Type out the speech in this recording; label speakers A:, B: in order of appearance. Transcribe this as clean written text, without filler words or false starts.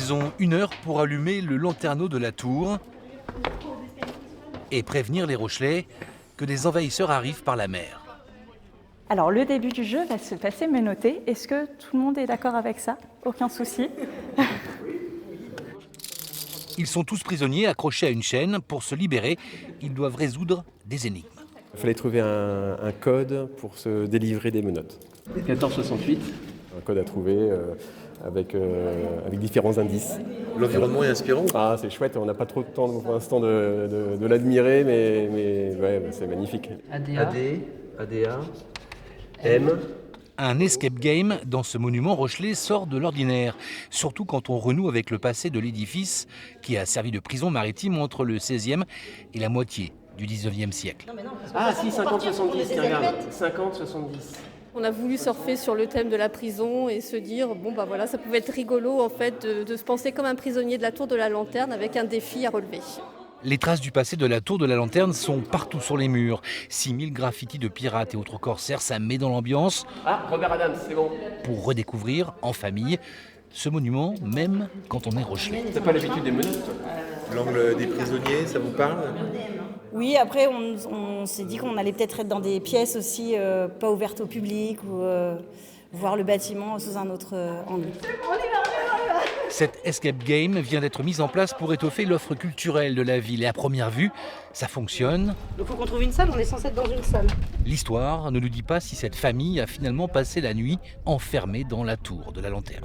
A: Ils ont 1 heure pour allumer le lanterneau de la tour et prévenir les Rochelais que des envahisseurs arrivent par la mer.
B: Alors le début du jeu va se passer menotté. Est-ce que tout le monde est d'accord avec ça? Aucun souci?
A: Ils sont tous prisonniers accrochés à une chaîne. Pour se libérer, ils doivent résoudre des énigmes.
C: Il fallait trouver un code pour se délivrer des menottes.
D: 1468.
C: Un code à trouver avec différents indices.
E: L'environnement est inspirant.
C: Ah, c'est chouette, on n'a pas trop de temps pour l'instant de l'admirer, mais ouais, c'est magnifique.
D: ADA.
E: ADA, M.
A: Un escape game dans ce monument rochelais sort de l'ordinaire, surtout quand on renoue avec le passé de l'édifice qui a servi de prison maritime entre le XVIe et la moitié du XIXe siècle.
D: Ah si, 50-70, tiens, regarde. 50-70.
F: On a voulu surfer sur le thème de la prison et se dire, bon bah voilà, ça pouvait être rigolo en fait de se penser comme un prisonnier de la tour de la Lanterne avec un défi à relever.
A: Les traces du passé de la tour de la Lanterne sont partout sur les murs. 6000 graffitis de pirates et autres corsaires, ça met dans l'ambiance.
D: Ah, Robert Adams, c'est bon.
A: Pour redécouvrir en famille ce monument, même quand on est rochelais.
D: T'as pas l'habitude des menottes, toi?
E: L'angle des prisonniers, ça vous parle?
G: Oui, après on s'est dit qu'on allait peut-être être dans des pièces aussi pas ouvertes au public ou voir le bâtiment sous un autre angle.
A: Cette escape game vient d'être mise en place pour étoffer l'offre culturelle de la ville. Et à première vue, ça fonctionne.
H: Il faut qu'on trouve une salle, on est censé être dans une salle.
A: L'histoire ne nous dit pas si cette famille a finalement passé la nuit enfermée dans la tour de la Lanterne.